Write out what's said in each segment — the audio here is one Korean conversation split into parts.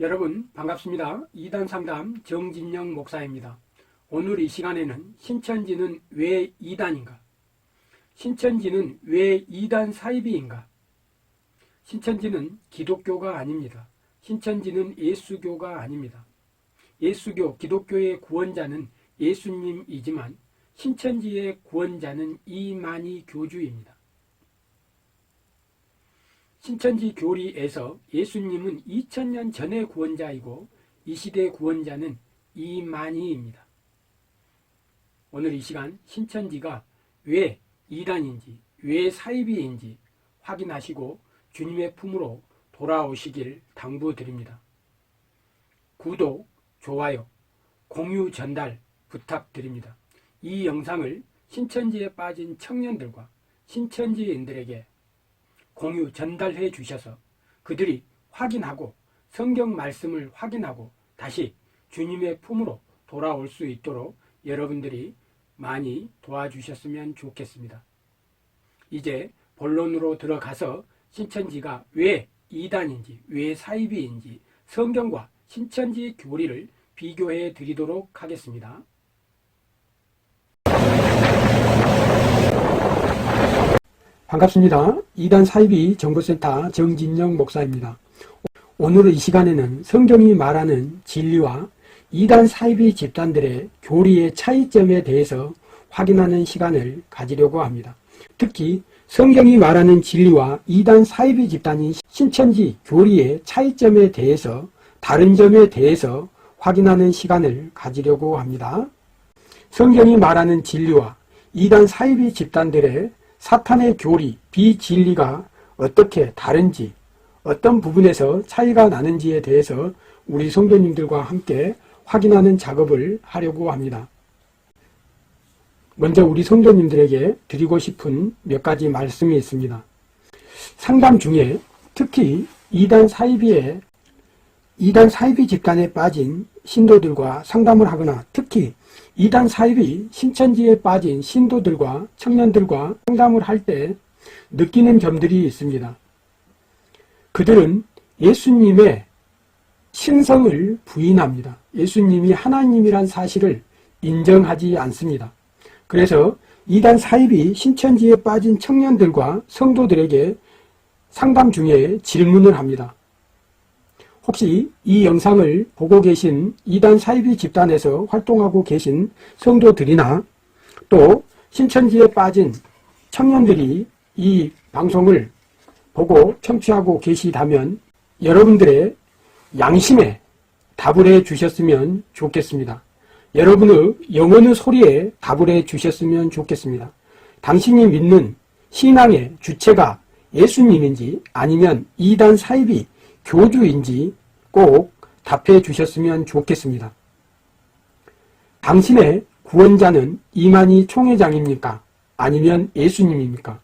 여러분 반갑습니다. 이단 상담 정진영 목사입니다. 오늘 이 시간에는 신천지는 왜 이단인가? 신천지는 왜 이단 사이비인가? 신천지는 기독교가 아닙니다. 신천지는 예수교가 아닙니다. 예수교, 기독교의 구원자는 예수님이지만 신천지의 구원자는 이만희 교주입니다. 신천지 교리에서 예수님은 2000년 전의 구원자이고 이 시대의 구원자는 이만희입니다. 오늘 이 시간 신천지가 왜 이단인지, 왜 사이비인지 확인하시고 주님의 품으로 돌아오시길 당부드립니다. 구독, 좋아요, 공유 전달 부탁드립니다. 이 영상을 신천지에 빠진 청년들과 신천지인들에게 공유 전달해 주셔서 그들이 확인하고 성경 말씀을 확인하고 다시 주님의 품으로 돌아올 수 있도록 여러분들이 많이 도와주셨으면 좋겠습니다. 이제 본론으로 들어가서 신천지가 왜 이단인지, 왜 사이비인지 성경과 신천지 교리를 비교해 드리도록 하겠습니다. 반갑습니다. 이단 사이비 정보센터 정진영 목사입니다. 오늘 이 시간에는 성경이 말하는 진리와 이단 사이비 집단들의 교리의 차이점에 대해서 확인하는 시간을 가지려고 합니다. 특히 성경이 말하는 진리와 이단 사이비 집단인 신천지 교리의 차이점에 대해서 다른 점에 대해서 확인하는 시간을 가지려고 합니다. 성경이 말하는 진리와 이단 사이비 집단들의 사탄의 교리, 비진리가 어떻게 다른지, 어떤 부분에서 차이가 나는지에 대해서 우리 성도님들과 함께 확인하는 작업을 하려고 합니다. 먼저 우리 성도님들에게 드리고 싶은 몇 가지 말씀이 있습니다. 상담 중에 특히 이단 사이비 집단에 빠진 신도들과 상담을 하거나 특히 이단 사이비 신천지에 빠진 신도들과 청년들과 상담을 할 때 느끼는 점들이 있습니다. 그들은 예수님의 신성을 부인합니다. 예수님이 하나님이란 사실을 인정하지 않습니다. 그래서 이단 사이비 신천지에 빠진 청년들과 성도들에게 상담 중에 질문을 합니다. 혹시 이 영상을 보고 계신 이단 사이비 집단에서 활동하고 계신 성도들이나 또 신천지에 빠진 청년들이 이 방송을 보고 청취하고 계시다면 여러분들의 양심에 답을 해 주셨으면 좋겠습니다. 여러분의 영혼의 소리에 답을 해 주셨으면 좋겠습니다. 당신이 믿는 신앙의 주체가 예수님인지 아니면 이단 사이비 교주인지 꼭 답해 주셨으면 좋겠습니다. 당신의 구원자는 이만희 총회장입니까? 아니면 예수님입니까?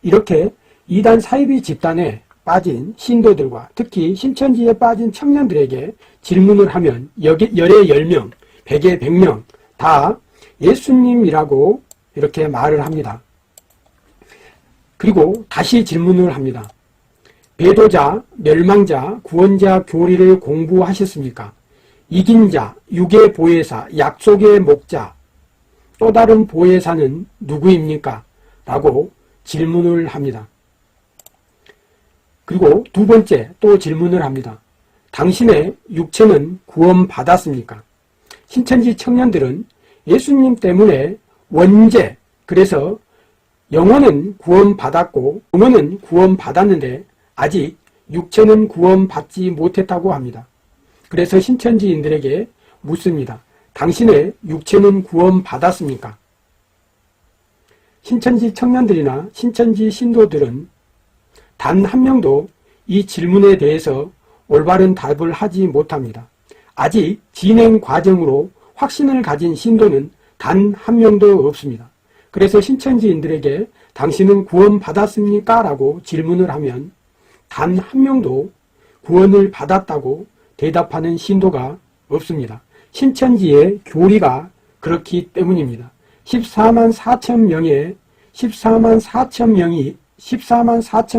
이렇게 이단 사이비 집단에 빠진 신도들과 특히 신천지에 빠진 청년들에게 질문을 하면 열에 10명, 100에 100명 다 예수님이라고 이렇게 말을 합니다. 그리고 다시 질문을 합니다. 배도자, 멸망자, 구원자 교리를 공부하셨습니까? 이긴 자, 육의 보혜사, 약속의 목자, 또 다른 보혜사는 누구입니까? 라고 질문을 합니다. 그리고 두 번째 또 질문을 합니다. 당신의 육체는 구원받았습니까? 신천지 청년들은 예수님 때문에 원죄, 그래서 영혼은 구원받았고 영혼은 구원받았는데 아직 육체는 구원받지 못했다고 합니다. 그래서 신천지인들에게 묻습니다. 당신의 육체는 구원받았습니까? 신천지 청년들이나 신천지 신도들은 단 한 명도 이 질문에 대해서 올바른 답을 하지 못합니다. 아직 진행 과정으로 확신을 가진 신도는 단 한 명도 없습니다. 그래서 신천지인들에게 당신은 구원받았습니까? 라고 질문을 하면 단 한 명도 구원을 받았다고 대답하는 신도가 없습니다. 신천지의 교리가 그렇기 때문입니다. 14만 4천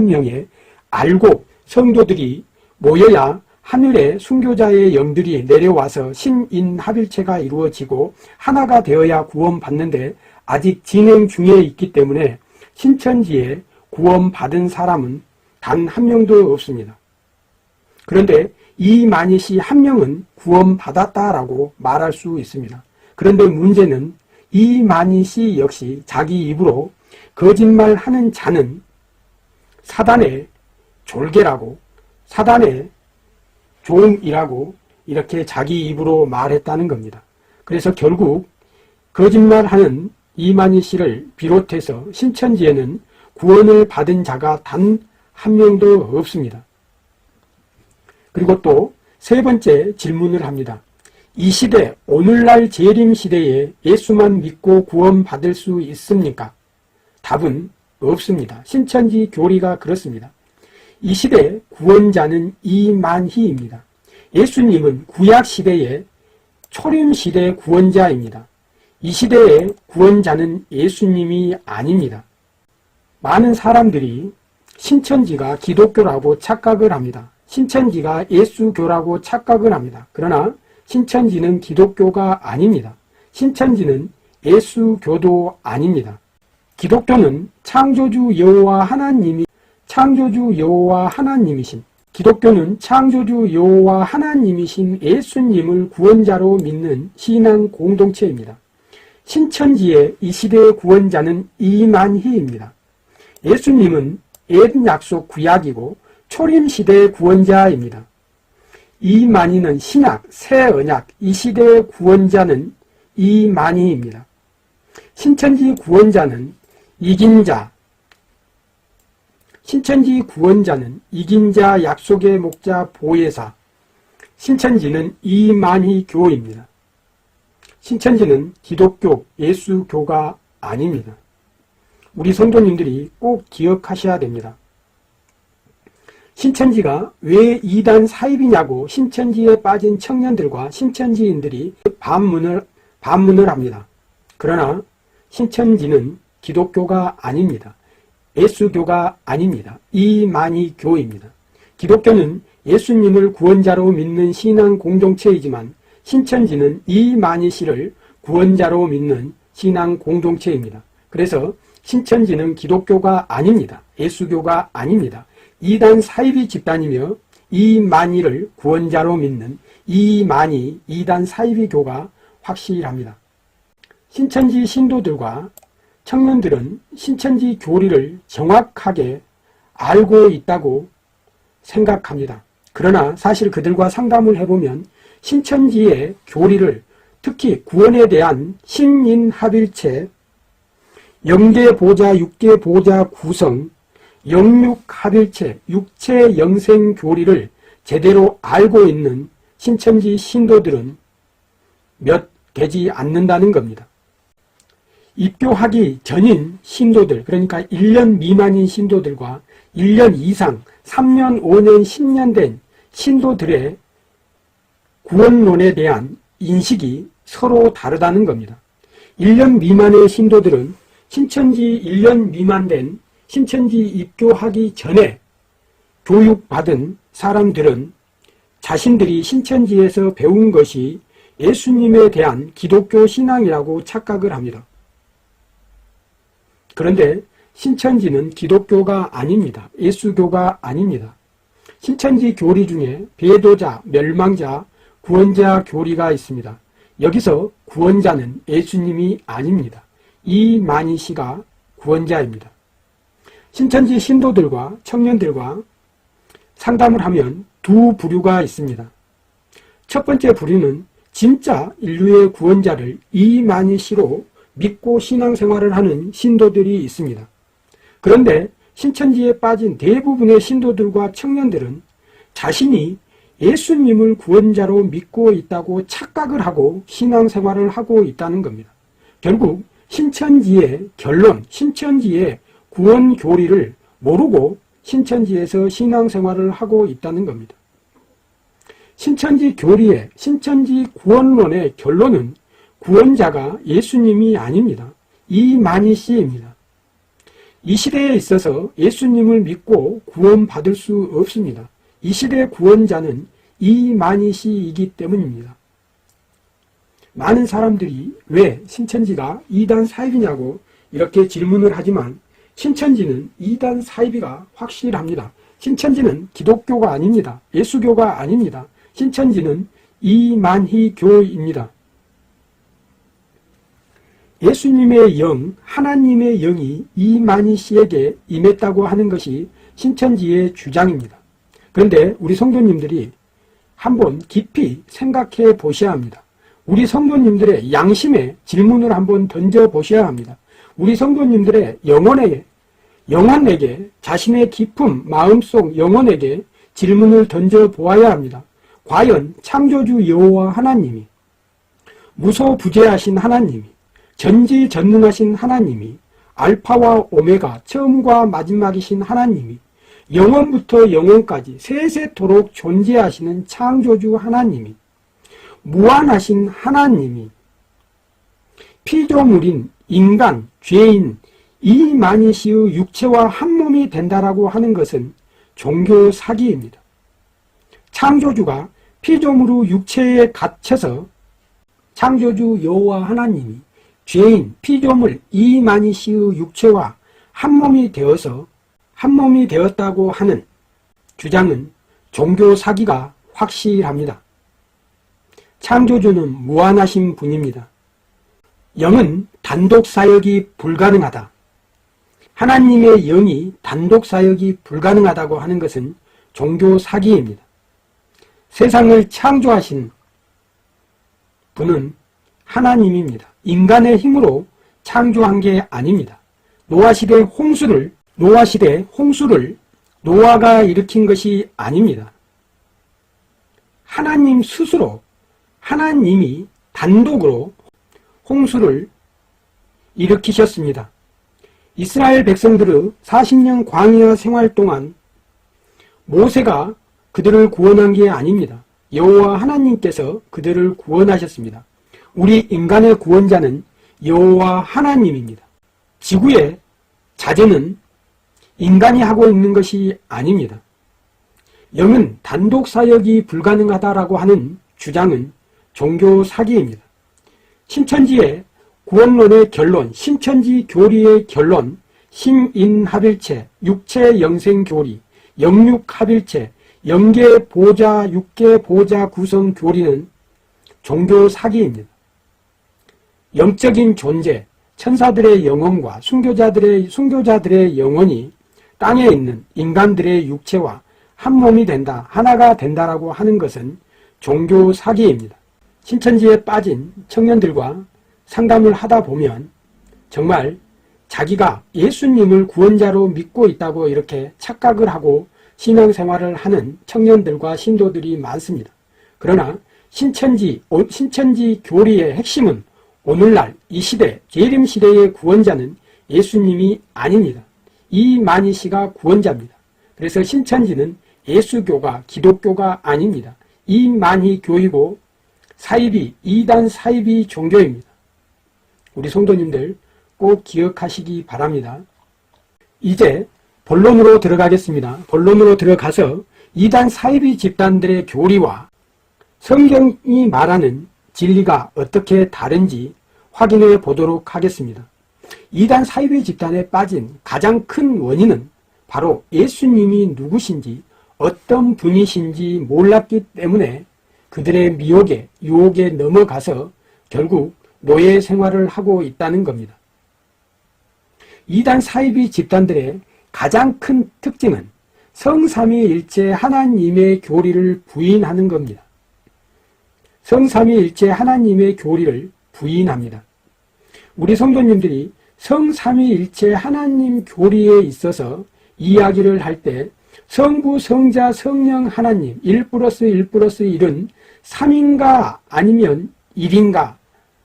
명의 알고 성도들이 모여야 하늘에 순교자의 영들이 내려와서 신인합일체가 이루어지고 하나가 되어야 구원받는데 아직 진행 중에 있기 때문에 신천지에 구원받은 사람은 단 한 명도 없습니다. 그런데 이만희 한 명은 구원받았다라고 말할 수 있습니다. 그런데 문제는 이만희 역시 자기 입으로 거짓말하는 자는 사단의 졸개라고, 사단의 종이라고 이렇게 자기 입으로 말했다는 겁니다. 그래서 결국 거짓말하는 이만희 씨를 비롯해서 신천지에는 구원을 받은 자가 단 한 명도 없습니다. 그리고 또 세 번째 질문을 합니다. 이 시대, 오늘날 재림 시대에 예수만 믿고 구원받을 수 있습니까? 답은 없습니다. 신천지 교리가 그렇습니다. 이 시대 구원자는 이만희입니다. 예수님은 구약 시대의 초림 시대 구원자입니다. 이 시대의 구원자는 예수님이 아닙니다. 많은 사람들이 신천지가 기독교라고 착각을 합니다. 신천지가 예수교라고 착각을 합니다. 그러나 신천지는 기독교가 아닙니다. 신천지는 예수교도 아닙니다. 기독교는 창조주 여호와 하나님이신 기독교는 창조주 여호와 하나님이신 예수님을 구원자로 믿는 신앙 공동체입니다. 신천지의 이 시대의 구원자는 이만희입니다. 예수님은 옛 약속 구약이고 초림 시대의 구원자입니다. 이만희는 신약, 새 언약, 이 시대의 구원자는 이만희입니다. 신천지 구원자는 이긴 자, 신천지 구원자는 이긴 자, 약속의 목자, 보혜사. 신천지는 이만희 교입니다. 신천지는 기독교, 예수교가 아닙니다. 우리 성도님들이 꼭 기억하셔야 됩니다. 신천지가 왜 이단 사입이냐고 신천지에 빠진 청년들과 신천지인들이 반문을 합니다. 그러나 신천지는 기독교가 아닙니다. 예수교가 아닙니다. 이만희 교입니다. 기독교는 예수님을 구원자로 믿는 신앙 공동체이지만 신천지는 이만희 씨를 구원자로 믿는 신앙 공동체입니다. 그래서 신천지는 기독교가 아닙니다. 예수교가 아닙니다. 이단 사이비 집단이며 이만희를 구원자로 믿는 이만희 이단 사이비 교가 확실합니다. 신천지 신도들과 청년들은 신천지 교리를 정확하게 알고 있다고 생각합니다. 그러나 사실 그들과 상담을 해보면 신천지의 교리를, 특히 구원에 대한 신인합일체, 영계보좌, 육계보좌 구성, 영육합일체, 육체영생 교리를 제대로 알고 있는 신천지 신도들은 몇 되지 않는다는 겁니다. 입교하기 전인 신도들, 그러니까 1년 미만인 신도들과 1년 이상, 3년, 5년, 10년 된 신도들의 구원론에 대한 인식이 서로 다르다는 겁니다. 1년 미만의 신도들은 신천지 1년 미만 된 신천지 입교하기 전에 교육받은 사람들은 자신들이 신천지에서 배운 것이 예수님에 대한 기독교 신앙이라고 착각을 합니다. 그런데 신천지는 기독교가 아닙니다. 예수교가 아닙니다. 신천지 교리 중에 배도자, 멸망자, 구원자 교리가 있습니다. 여기서 구원자는 예수님이 아닙니다. 이만희 씨가 구원자입니다. 신천지 신도들과 청년들과 상담을 하면 두 부류가 있습니다. 첫 번째 부류는 진짜 인류의 구원자를 이만희 씨로 믿고 신앙생활을 하는 신도들이 있습니다. 그런데 신천지에 빠진 대부분의 신도들과 청년들은 자신이 예수님을 구원자로 믿고 있다고 착각을 하고 신앙생활을 하고 있다는 겁니다. 결국 신천지의 결론, 신천지의 구원 교리를 모르고 신천지에서 신앙생활을 하고 있다는 겁니다. 신천지 교리의, 신천지 구원론의 결론은 구원자가 예수님이 아닙니다. 이만희 씨입니다. 이 시대에 있어서 예수님을 믿고 구원받을 수 없습니다. 이 시대의 구원자는 이만희씨이기 때문입니다. 많은 사람들이 왜 신천지가 이단 사입이냐고 이렇게 질문을 하지만 신천지는 이단 사입이가 확실합니다. 신천지는 기독교가 아닙니다. 예수교가 아닙니다. 신천지는 이만희 교입니다. 예수님의 영, 하나님의 영이 이만희 씨에게 임했다고 하는 것이 신천지의 주장입니다. 그런데 우리 성도님들이 한번 깊이 생각해 보셔야 합니다. 우리 성도님들의 양심에 질문을 한번 던져 보셔야 합니다. 우리 성도님들의 영혼에게 자신의 깊은 마음속 영혼에게 질문을 던져 보아야 합니다. 과연 창조주 여호와 하나님이, 무소부재하신 하나님이, 전지전능하신 하나님이, 알파와 오메가 처음과 마지막이신 하나님이, 영원부터 영원까지 세세토록 존재하시는 창조주 하나님이, 무한하신 하나님이 피조물인 인간, 죄인 이만희씨의 육체와 한몸이 된다라고 하는 것은 종교 사기입니다. 창조주가 피조물의 육체에 갇혀서 창조주 여호와 하나님이 죄인, 피조물 이만희씨의 육체와 한몸이 되었다고 하는 주장은 종교 사기가 확실합니다. 창조주는 무한하신 분입니다. 영은 단독 사역이 불가능하다. 하나님의 영이 단독 사역이 불가능하다고 하는 것은 종교 사기입니다. 세상을 창조하신 분은 하나님입니다. 인간의 힘으로 창조한 게 아닙니다. 노아시대 홍수를 노아가 일으킨 것이 아닙니다. 하나님 스스로, 하나님이 단독으로 홍수를 일으키셨습니다. 이스라엘 백성들의 40년 광야 생활 동안 모세가 그들을 구원한 게 아닙니다. 여호와 하나님께서 그들을 구원하셨습니다. 우리 인간의 구원자는 여호와 하나님입니다. 지구의 자재는 인간이 하고 있는 것이 아닙니다. 영은 단독 사역이 불가능하다라고 하는 주장은 종교 사기입니다. 신천지의 구원론의 결론, 신천지 교리의 결론, 신인합일체, 육체영생교리, 영육합일체, 영계보좌, 육계보좌 구성 교리는 종교 사기입니다. 영적인 존재, 천사들의 영혼과 순교자들의 영혼이 땅에 있는 인간들의 육체와 한 몸이 된다, 하나가 된다라고 하는 것은 종교 사기입니다. 신천지에 빠진 청년들과 상담을 하다 보면 정말 자기가 예수님을 구원자로 믿고 있다고 이렇게 착각을 하고 신앙생활을 하는 청년들과 신도들이 많습니다. 그러나 신천지 교리의 핵심은 오늘날 이 시대, 재림시대의 구원자는 예수님이 아닙니다. 이만희씨가 구원자입니다. 그래서 신천지는 예수교가, 기독교가 아닙니다. 이만희 교이고 사이비, 이단 사이비 종교입니다. 우리 성도님들 꼭 기억하시기 바랍니다. 이제 본론으로 들어가겠습니다. 본론으로 들어가서 이단 사이비 집단들의 교리와 성경이 말하는 진리가 어떻게 다른지 확인해 보도록 하겠습니다. 이단 사이비 집단에 빠진 가장 큰 원인은 바로 예수님이 누구신지 어떤 분이신지 몰랐기 때문에 그들의 미혹에, 유혹에 넘어가서 결국 노예 생활을 하고 있다는 겁니다. 이단 사이비 집단들의 가장 큰 특징은 성삼위일체 하나님의 교리를 부인하는 겁니다. 성삼위일체 하나님의 교리를 부인합니다. 우리 성도님들이 성삼위일체 하나님 교리에 있어서 이야기를 할 때 성부, 성자, 성령 하나님 1+1+1은 3인가 아니면 1인가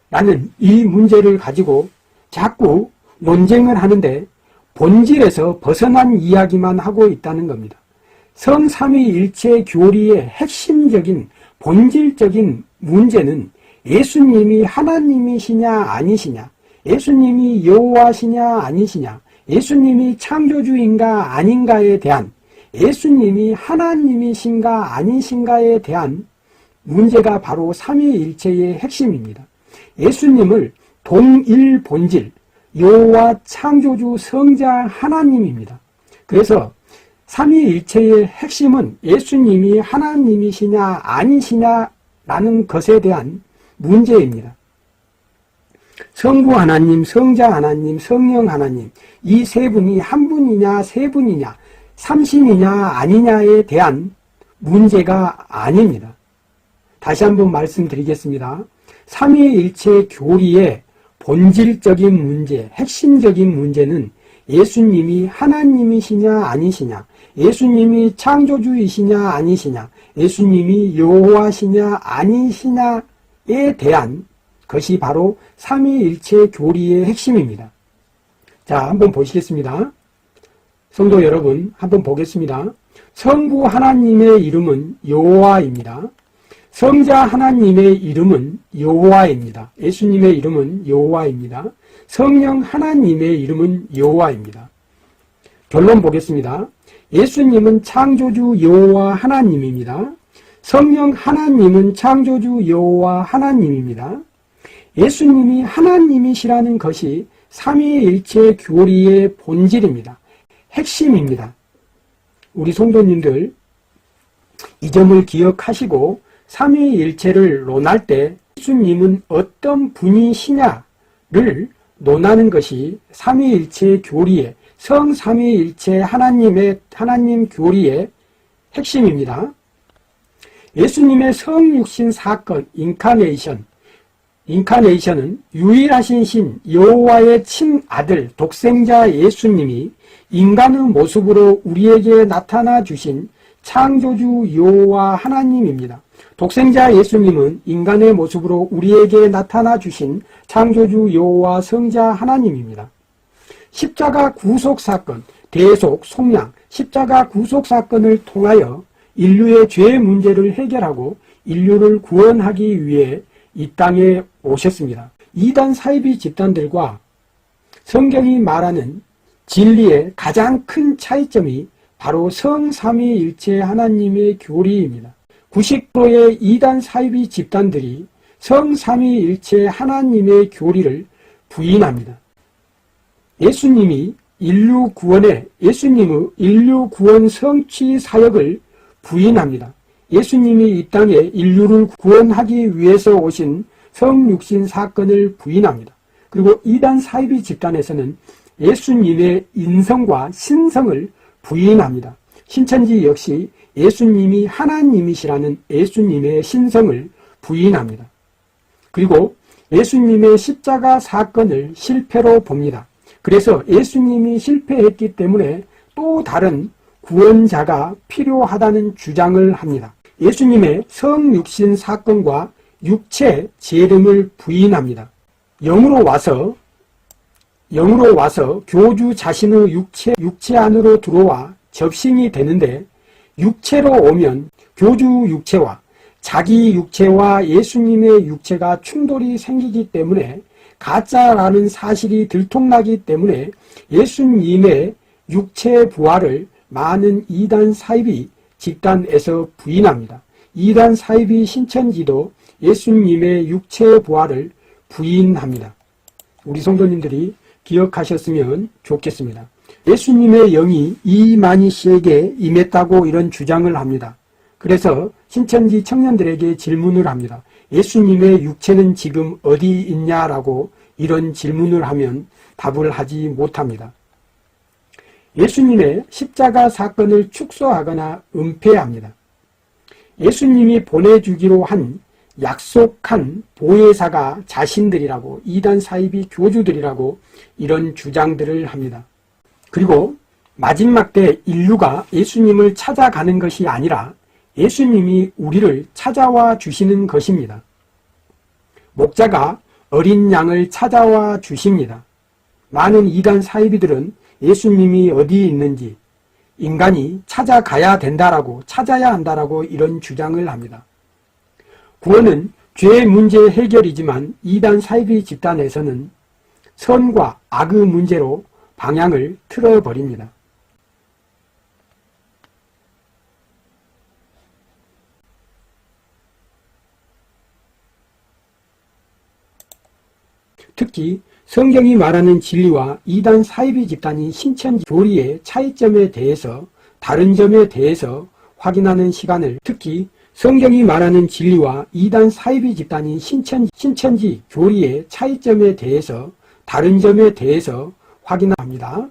라는 이 문제를 가지고 자꾸 논쟁을 하는데 본질에서 벗어난 이야기만 하고 있다는 겁니다. 성삼위일체 교리의 핵심적인 본질적인 문제는 예수님이 하나님이시냐 아니시냐, 예수님이 여호와시냐 아니시냐, 예수님이 창조주인가 아닌가에 대한 예수님이 하나님이신가 아니신가에 대한 문제가 바로 삼위일체의 핵심입니다. 예수님을 동일 본질, 여호와 창조주 성자 하나님입니다. 그래서 삼위일체의 핵심은 예수님이 하나님이시냐 아니시냐라는 것에 대한 문제입니다. 성부 하나님, 성자 하나님, 성령 하나님, 이 세 분이 한 분이냐 세 분이냐, 삼신이냐 아니냐에 대한 문제가 아닙니다. 다시 한번 말씀드리겠습니다. 삼위일체 교리의 본질적인 문제, 핵심적인 문제는 예수님이 하나님이시냐 아니시냐, 예수님이 창조주이시냐 아니시냐, 예수님이 여호와시냐 아니시냐에 대한 것이 바로 삼위일체 교리의 핵심입니다. 자, 한번 보시겠습니다. 성도 여러분, 한번 보겠습니다. 성부 하나님의 이름은 여호와입니다. 성자 하나님의 이름은 여호와입니다. 예수님의 이름은 여호와입니다. 성령 하나님의 이름은 여호와입니다. 결론 보겠습니다. 예수님은 창조주 여호와 하나님입니다. 성령 하나님은 창조주 여호와 하나님입니다. 예수님이 하나님이시라는 것이 삼위일체 교리의 본질입니다. 핵심입니다. 우리 성도님들 이 점을 기억하시고 삼위일체를 논할 때 예수님은 어떤 분이시냐를 논하는 것이 삼위일체 교리의 성삼위일체 하나님 교리의 핵심입니다. 예수님의 성육신 사건 인카네이션은 유일하신 신 여호와의 친아들 독생자 예수님이 인간의 모습으로 우리에게 나타나 주신 창조주 여호와 하나님입니다. 독생자 예수님은 인간의 모습으로 우리에게 나타나 주신 창조주 여호와 성자 하나님입니다. 십자가 구속사건, 대속, 속량, 십자가 구속사건을 통하여 인류의 죄 문제를 해결하고 인류를 구원하기 위해 이 땅에 오셨습니다. 이단 사이비 집단들과 성경이 말하는 진리의 가장 큰 차이점이 바로 성삼위일체 하나님의 교리입니다. 90%의 이단 사이비 집단들이 성삼위일체 하나님의 교리를 부인합니다. 예수님의 인류 구원 성취 사역을 부인합니다. 예수님이 이 땅에 인류를 구원하기 위해서 오신 성육신 사건을 부인합니다. 그리고 이단 사이비 집단에서는 예수님의 인성과 신성을 부인합니다. 신천지 역시 예수님이 하나님이시라는 예수님의 신성을 부인합니다. 그리고 예수님의 십자가 사건을 실패로 봅니다. 그래서 예수님이 실패했기 때문에 또 다른 구원자가 필요하다는 주장을 합니다. 예수님의 성육신 사건과 육체 재림을 부인합니다. 영으로 와서 교주 자신의 육체 안으로 들어와 접신이 되는데 육체로 오면 교주 육체와 자기 육체와 예수님의 육체가 충돌이 생기기 때문에 가짜라는 사실이 들통나기 때문에 예수님의 육체 부활을 많은 이단 사이비 집단에서 부인합니다. 이단 사이비 신천지도 예수님의 육체 부활을 부인합니다. 우리 성도님들이 기억하셨으면 좋겠습니다. 예수님의 영이 이만희 씨에게 임했다고 이런 주장을 합니다. 그래서 신천지 청년들에게 질문을 합니다. 예수님의 육체는 지금 어디 있냐라고 이런 질문을 하면 답을 하지 못합니다. 예수님의 십자가 사건을 축소하거나 은폐합니다. 예수님이 보내주기로 한 약속한 보혜사가 자신들이라고 이단 사이비 교주들이라고 이런 주장들을 합니다. 그리고 마지막 때 인류가 예수님을 찾아가는 것이 아니라 예수님이 우리를 찾아와 주시는 것입니다. 목자가 어린 양을 찾아와 주십니다. 많은 이단 사이비들은 예수님이 어디 있는지 인간이 찾아가야 된다라고 찾아야 한다라고 이런 주장을 합니다. 구원은 죄 문제 해결이지만 이단 사이비 집단에서는 선과 악의 문제로 방향을 틀어버립니다. 특히 성경이 말하는 진리와 이단 사이비 집단인 신천지 교리의 차이점에 대해서 다른 점에 대해서 확인하는 시간을, 특히 성경이 말하는 진리와 이단 사이비 집단인 신천지 교리의 차이점에 대해서 다른 점에 대해서 확인합니다.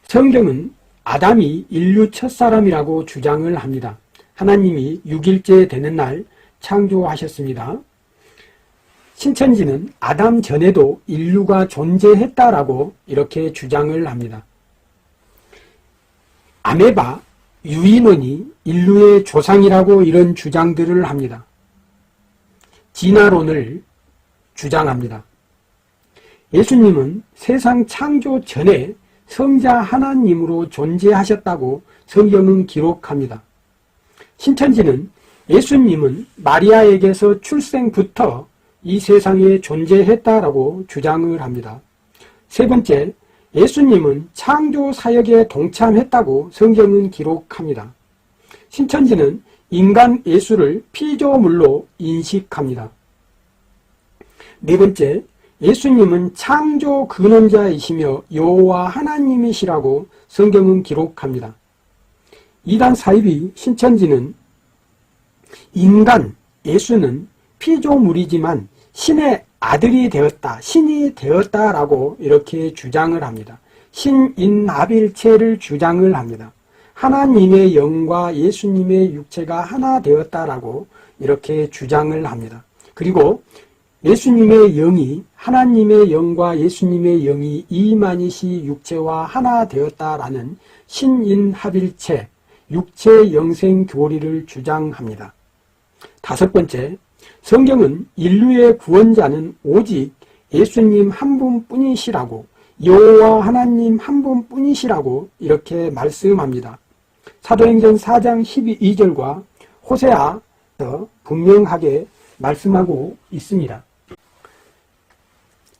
성경은 아담이 인류 첫사람이라고 주장을 합니다. 하나님이 6일째 되는 날 창조하셨습니다. 신천지는 아담 전에도 인류가 존재했다라고 이렇게 주장을 합니다. 아메바, 유인원이 인류의 조상이라고 이런 주장들을 합니다. 진화론을 주장합니다. 예수님은 세상 창조 전에 성자 하나님으로 존재하셨다고 성경은 기록합니다. 신천지는 예수님은 마리아에게서 출생부터 이 세상에 존재했다라고 주장을 합니다. 세 번째, 예수님은 창조 사역에 동참했다고 성경은 기록합니다. 신천지는 인간 예수를 피조물로 인식합니다. 네 번째, 예수님은 창조 근원자이시며 여호와 하나님이시라고 성경은 기록합니다. 이단 사이비 신천지는 인간 예수는 피조물이지만 신의 아들이 되었다, 신이 되었다라고 이렇게 주장을 합니다. 신인합일체를 주장을 합니다. 하나님의 영과 예수님의 육체가 하나 되었다라고 이렇게 주장을 합니다. 그리고 예수님의 영이 하나님의 영과 예수님의 영이 이만희시 육체와 하나 되었다라는 신인합일체 육체 영생 교리를 주장합니다. 다섯 번째, 성경은 인류의 구원자는 오직 예수님 한 분뿐이시라고, 여호와 하나님 한 분뿐이시라고 이렇게 말씀합니다. 사도행전 4장 12절과 호세아서 분명하게 말씀하고 있습니다.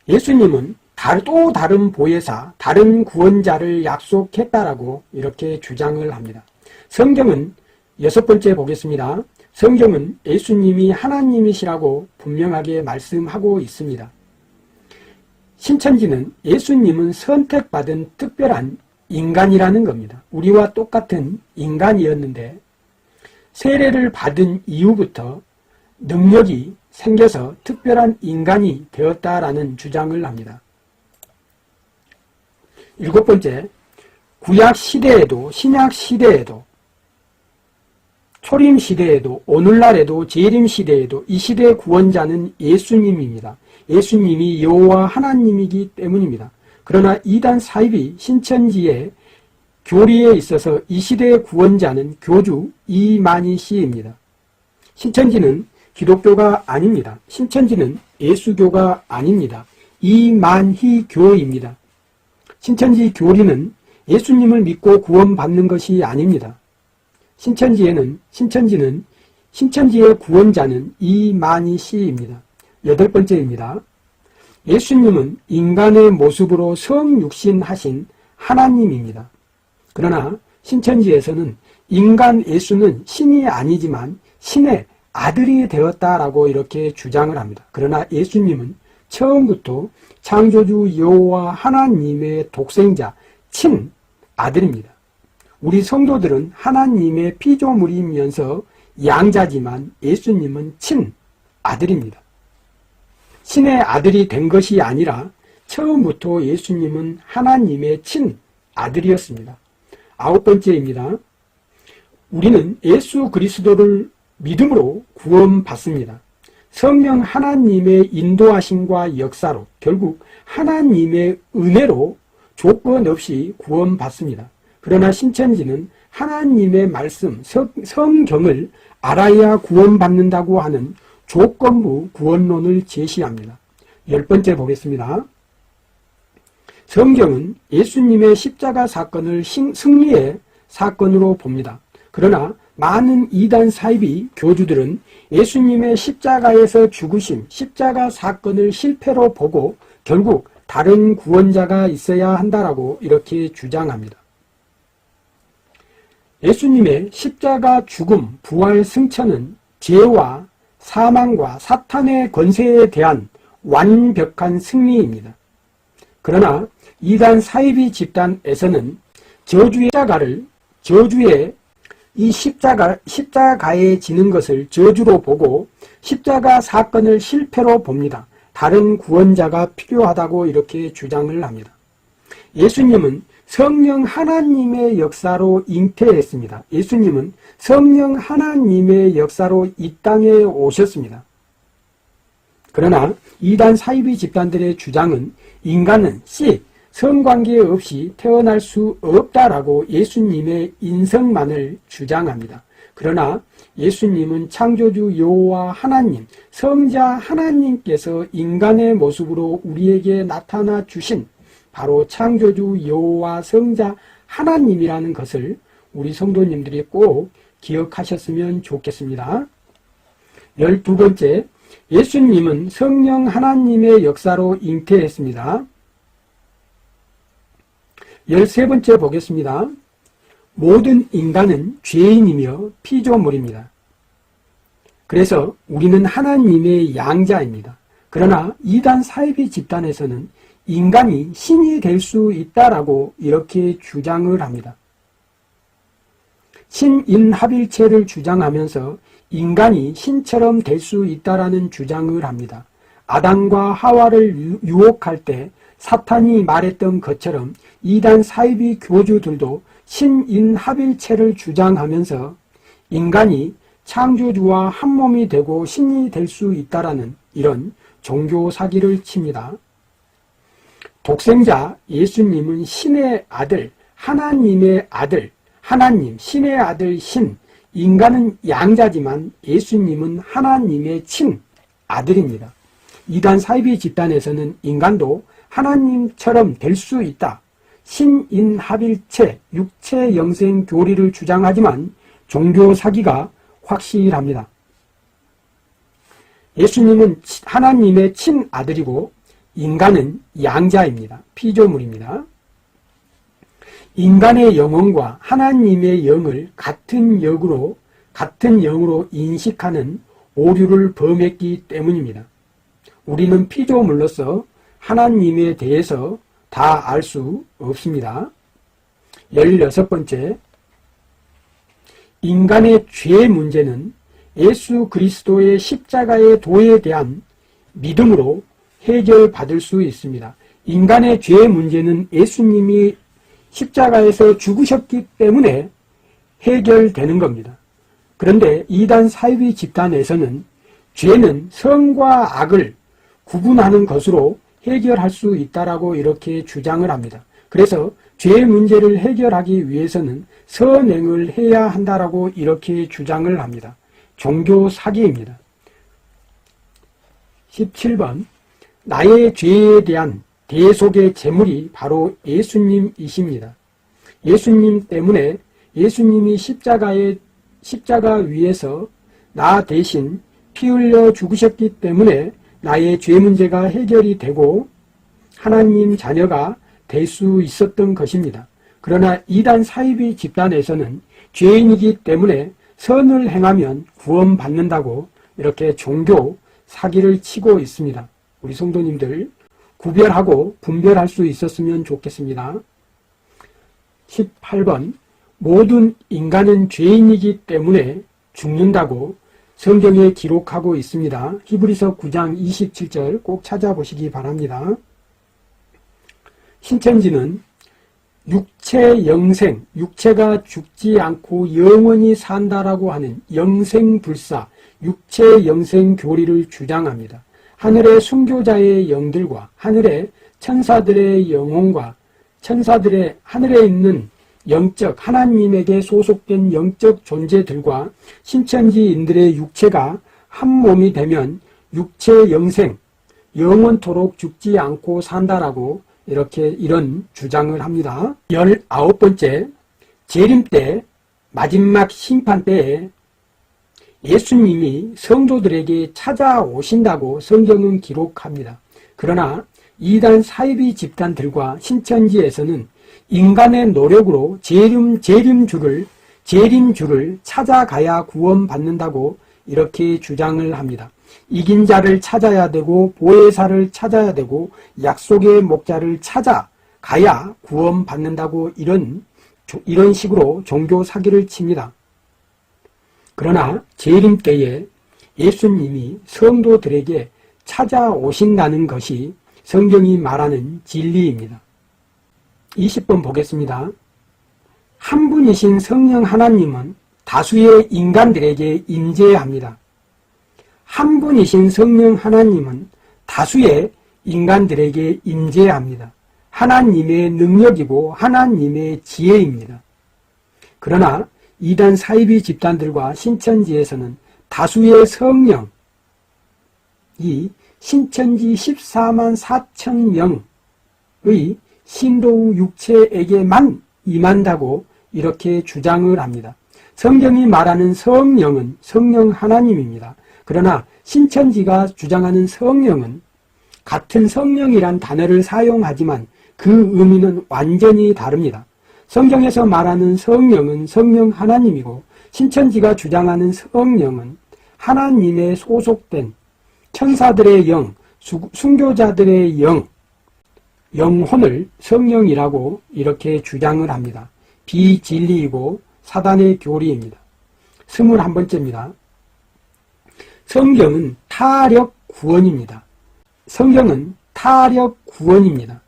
예수님은 또 다른 보혜사, 다른 구원자를 약속했다라고 이렇게 주장을 합니다. 성경은 여섯 번째 보겠습니다. 성경은 예수님이 하나님이시라고 분명하게 말씀하고 있습니다. 신천지는 예수님은 선택받은 특별한 인간이라는 겁니다. 우리와 똑같은 인간이었는데 세례를 받은 이후부터 능력이 생겨서 특별한 인간이 되었다라는 주장을 합니다. 일곱 번째, 구약 시대에도 신약 시대에도 초림 시대에도 오늘날에도 재림 시대에도 이 시대의 구원자는 예수님입니다. 예수님이 여호와 하나님이기 때문입니다. 그러나 이단 사이비 신천지의 교리에 있어서 이 시대의 구원자는 교주 이만희 씨입니다. 신천지는 기독교가 아닙니다. 신천지는 예수교가 아닙니다. 이만희 교입니다. 신천지 교리는 예수님을 믿고 구원받는 것이 아닙니다. 신천지의 구원자는 이만희 씨입니다. 여덟 번째입니다. 예수님은 인간의 모습으로 성육신하신 하나님입니다. 그러나 신천지에서는 인간 예수는 신이 아니지만 신의 아들이 되었다라고 이렇게 주장을 합니다. 그러나 예수님은 처음부터 창조주 여호와 하나님의 독생자 친아들입니다. 우리 성도들은 하나님의 피조물이면서 양자지만 예수님은 친아들입니다. 신의 아들이 된 것이 아니라 처음부터 예수님은 하나님의 친아들이었습니다. 아홉 번째입니다. 우리는 예수 그리스도를 믿음으로 구원받습니다. 성령 하나님의 인도하심과 역사로 결국 하나님의 은혜로 조건 없이 구원받습니다. 그러나 신천지는 하나님의 말씀, 성경을 알아야 구원받는다고 하는 조건부 구원론을 제시합니다. 열 번째 보겠습니다. 성경은 예수님의 십자가 사건을 승리의 사건으로 봅니다. 그러나 많은 이단 사이비 교주들은 예수님의 십자가에서 죽으심, 십자가 사건을 실패로 보고 결국 다른 구원자가 있어야 한다라고 이렇게 주장합니다. 예수님의 십자가 죽음, 부활, 승천은 죄와 사망과 사탄의 권세에 대한 완벽한 승리입니다. 그러나 이단 사이비 집단에서는 저주의 이 십자가에 지는 것을 저주로 보고 십자가 사건을 실패로 봅니다. 다른 구원자가 필요하다고 이렇게 주장을 합니다. 예수님은 성령 하나님의 역사로 잉태했습니다. 예수님은 성령 하나님의 역사로 이 땅에 오셨습니다. 그러나 이단 사이비 집단들의 주장은 인간은 성관계 없이 태어날 수 없다라고 예수님의 인성만을 주장합니다. 그러나 예수님은 창조주 여호와 하나님, 성자 하나님께서 인간의 모습으로 우리에게 나타나 주신 바로 창조주 여호와 성자 하나님이라는 것을 우리 성도님들이 꼭 기억하셨으면 좋겠습니다. 12번째, 예수님은 성령 하나님의 역사로 잉태했습니다. 13번째 보겠습니다. 모든 인간은 죄인이며 피조물입니다. 그래서 우리는 하나님의 양자입니다. 그러나 이단 사이비 집단에서는 인간이 신이 될 수 있다라고 이렇게 주장을 합니다. 신인합일체를 주장하면서 인간이 신처럼 될 수 있다라는 주장을 합니다. 아담과 하와를 유혹할 때 사탄이 말했던 것처럼 이단 사이비 교주들도 신인합일체를 주장하면서 인간이 창조주와 한 몸이 되고 신이 될 수 있다라는 이런 종교 사기를 칩니다. 독생자 예수님은 신의 아들, 하나님의 아들, 하나님, 신의 아들 신, 인간은 양자지만 예수님은 하나님의 친 아들입니다. 이단 사이비 집단에서는 인간도 하나님처럼 될 수 있다. 신인합일체, 육체 영생 교리를 주장하지만 종교 사기가 확실합니다. 예수님은 하나님의 친아들이고 인간은 양자입니다. 피조물입니다. 인간의 영혼과 하나님의 영을 같은 영으로 인식하는 오류를 범했기 때문입니다. 우리는 피조물로서 하나님에 대해서 다 알 수 없습니다. 16번째, 인간의 죄 문제는 예수 그리스도의 십자가의 도에 대한 믿음으로 해결받을 수 있습니다. 인간의 죄 문제는 예수님이 십자가에서 죽으셨기 때문에 해결되는 겁니다. 그런데 이단 사이비 집단에서는 죄는 선과 악을 구분하는 것으로 해결할 수 있다라고 이렇게 주장을 합니다. 그래서 죄 문제를 해결하기 위해서는 선행을 해야 한다라고 이렇게 주장을 합니다. 종교 사기입니다. 17번, 나의 죄에 대한 대속의 제물이 바로 예수님이십니다. 예수님 때문에 예수님이 십자가 위에서 나 대신 피 흘려 죽으셨기 때문에 나의 죄 문제가 해결이 되고 하나님 자녀가 될 수 있었던 것입니다. 그러나 이단 사이비 집단에서는 죄인이기 때문에 선을 행하면 구원받는다고 이렇게 종교 사기를 치고 있습니다. 우리 성도님들 구별하고 분별할 수 있었으면 좋겠습니다. 18번, 모든 인간은 죄인이기 때문에 죽는다고 성경에 기록하고 있습니다. 히브리서 9장 27절 꼭 찾아보시기 바랍니다. 신천지는 육체 영생, 육체가 죽지 않고 영원히 산다라고 하는 영생불사, 육체 영생 교리를 주장합니다. 하늘의 순교자의 영들과 하늘의 천사들의 영혼과 하늘에 있는 영적, 하나님에게 소속된 영적 존재들과 신천지인들의 육체가 한 몸이 되면 육체 영생, 영원토록 죽지 않고 산다라고 이런 주장을 합니다. 19번째, 재림 때, 마지막 심판 때에 예수님이 성도들에게 찾아오신다고 성경은 기록합니다. 그러나 이단 사이비 집단들과 신천지에서는 인간의 노력으로 재림주를 찾아가야 구원받는다고 이렇게 주장을 합니다. 이긴 자를 찾아야 되고 보혜사를 찾아야 되고 약속의 목자를 찾아가야 구원받는다고 이런 식으로 종교 사기를 칩니다. 그러나 재림 때에 예수님이 성도들에게 찾아오신다는 것이 성경이 말하는 진리입니다. 20번 보겠습니다. 한 분이신 성령 하나님은 다수의 인간들에게 임재합니다. 한 분이신 성령 하나님은 다수의 인간들에게 임재합니다. 하나님의 능력이고 하나님의 지혜입니다. 그러나 이단 사이비 집단들과 신천지에서는 다수의 성령이 신천지 14만 4천 명의 신도 육체에게만 임한다고 이렇게 주장을 합니다. 성경이 말하는 성령은 성령 하나님입니다. 그러나 신천지가 주장하는 성령은 같은 성령이란 단어를 사용하지만 그 의미는 완전히 다릅니다. 성경에서 말하는 성령은 성령 하나님이고 신천지가 주장하는 성령은 하나님의 소속된 천사들의 영, 순교자들의 영혼을 성령이라고 이렇게 주장을 합니다. 비진리이고 사단의 교리입니다. 21번째입니다. 성경은 타력 구원입니다. 성경은 타력 구원입니다.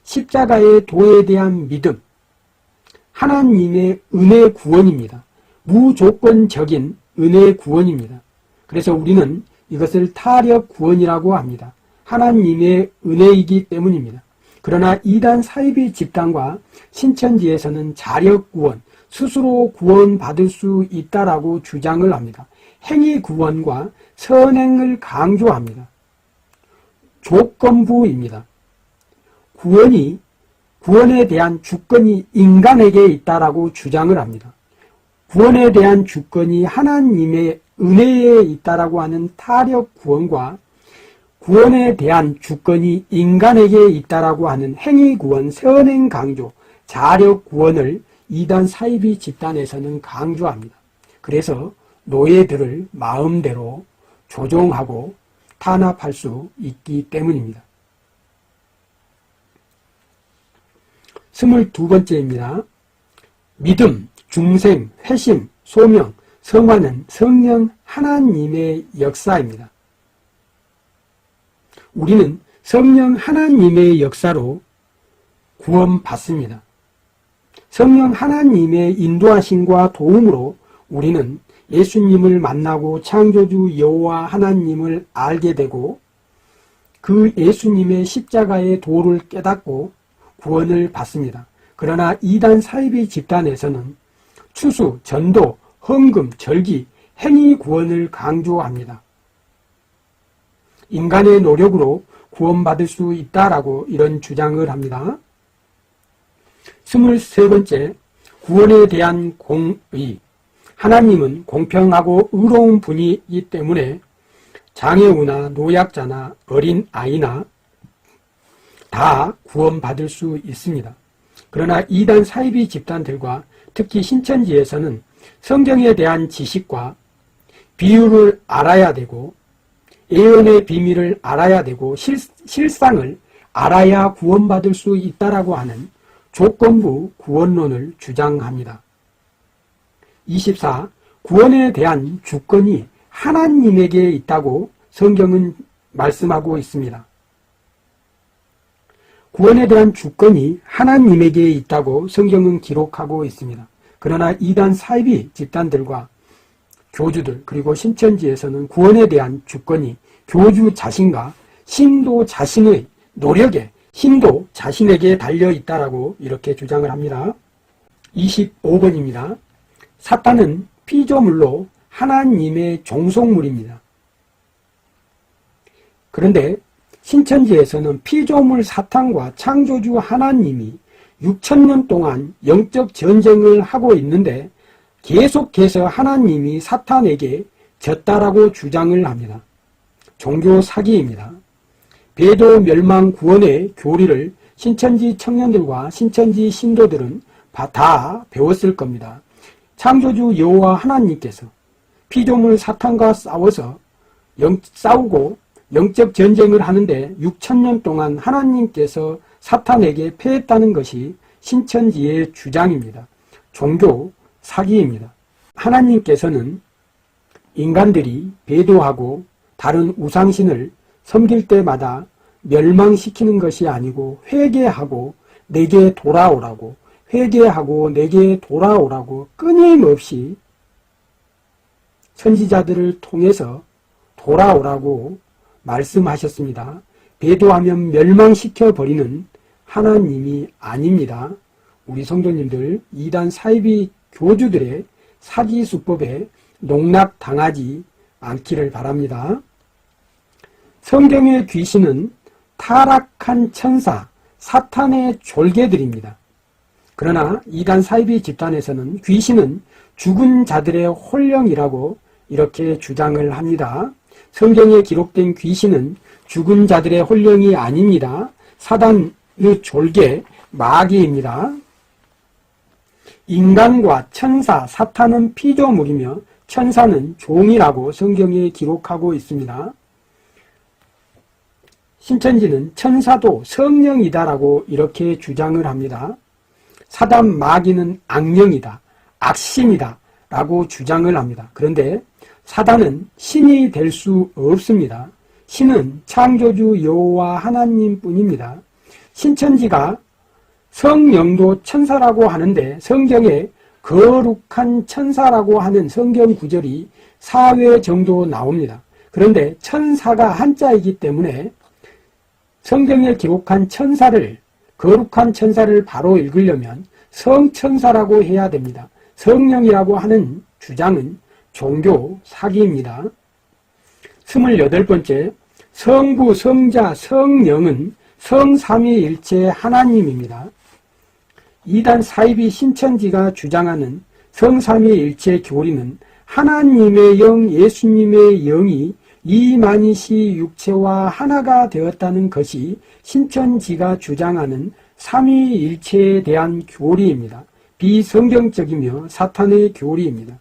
십자가의 도에 대한 믿음, 하나님의 은혜 구원입니다. 무조건적인 은혜 구원입니다. 그래서 우리는 이것을 타력 구원이라고 합니다. 하나님의 은혜이기 때문입니다. 그러나 이단 사이비 집단과 신천지에서는 자력 구원, 스스로 구원받을 수 있다라고 주장을 합니다. 행위 구원과 선행을 강조합니다. 조건부입니다. 구원에 대한 주권이 인간에게 있다라고 주장을 합니다. 구원에 대한 주권이 하나님의 은혜에 있다라고 하는 타력 구원과 구원에 대한 주권이 인간에게 있다라고 하는 행위 구원, 선행 강조, 자력 구원을 이단 사이비 집단에서는 강조합니다. 그래서 노예들을 마음대로 조종하고 탄압할 수 있기 때문입니다. 22번째입니다. 믿음, 중생, 회심, 소명, 성화는 성령 하나님의 역사입니다. 우리는 성령 하나님의 역사로 구원받습니다. 성령 하나님의 인도하심과 도움으로 우리는 예수님을 만나고 창조주 여호와 하나님을 알게 되고 그 예수님의 십자가의 도를 깨닫고 구원을 받습니다. 그러나 이단 사이비 집단에서는 추수, 전도, 헌금, 절기, 행위 구원을 강조합니다. 인간의 노력으로 구원받을 수 있다라고 이런 주장을 합니다. 23번째, 구원에 대한 공의. 하나님은 공평하고 의로운 분이기 때문에 장애우나 노약자나 어린 아이나 다 구원받을 수 있습니다. 그러나 이단 사이비 집단들과 특히 신천지에서는 성경에 대한 지식과 비유를 알아야 되고 예언의 비밀을 알아야 되고 실상을 알아야 구원받을 수 있다라고 하는 조건부 구원론을 주장합니다. 24. 구원에 대한 주권이 하나님에게 있다고 성경은 말씀하고 있습니다. 구원에 대한 주권이 하나님에게 있다고 성경은 기록하고 있습니다. 그러나 이단 사이비 집단들과 교주들 그리고 신천지에서는 구원에 대한 주권이 교주 자신과 신도 자신의 노력에 신도 자신에게 달려있다라고 이렇게 주장을 합니다. 25번입니다. 사탄은 피조물로 하나님의 종속물입니다. 그런데 신천지에서는 피조물 사탄과 창조주 하나님이 6,000년 동안 영적 전쟁을 하고 있는데 계속해서 하나님이 사탄에게 졌다라고 주장을 합니다. 종교 사기입니다. 배도 멸망 구원의 교리를 신천지 청년들과 신천지 신도들은 다 배웠을 겁니다. 창조주 여호와 하나님께서 피조물 사탄과 싸워서 싸우고 영적 전쟁을 하는데 6,000년 동안 하나님께서 사탄에게 패했다는 것이 신천지의 주장입니다. 종교 사기입니다. 하나님께서는 인간들이 배도하고 다른 우상신을 섬길 때마다 멸망시키는 것이 아니고 회개하고 내게 돌아오라고, 회개하고 내게 돌아오라고 끊임없이 선지자들을 통해서 돌아오라고 말씀하셨습니다. 배도하면 멸망시켜버리는 하나님이 아닙니다. 우리 성도님들, 이단 사이비 교주들의 사기 수법에 농락당하지 않기를 바랍니다. 성경의 귀신은 타락한 천사, 사탄의 졸개들입니다. 그러나 이단 사이비 집단에서는 귀신은 죽은 자들의 혼령이라고 이렇게 주장을 합니다. 성경에 기록된 귀신은 죽은 자들의 혼령이 아닙니다. 사단의 졸개, 마귀입니다. 인간과 천사, 사탄은 피조물이며 천사는 종이라고 성경에 기록하고 있습니다. 신천지는 천사도 성령이다라고 이렇게 주장을 합니다. 사단 마귀는 악령이다, 악신이다 라고 주장을 합니다. 그런데 사단은 신이 될 수 없습니다. 신은 창조주 여호와 하나님뿐입니다. 신천지가 성령도 천사라고 하는데 성경에 거룩한 천사라고 하는 성경 구절이 4회 정도 나옵니다. 그런데 천사가 한자이기 때문에 성경에 기록한 천사를, 거룩한 천사를 바로 읽으려면 성천사라고 해야 됩니다. 성령이라고 하는 주장은 종교 사기입니다. 28번째, 성부, 성자, 성령은 성삼위일체 하나님입니다. 이단 사이비 신천지가 주장하는 성삼위일체 교리는 하나님의 영, 예수님의 영이 이만희시 육체와 하나가 되었다는 것이 신천지가 주장하는 삼위일체에 대한 교리입니다. 비성경적이며 사탄의 교리입니다.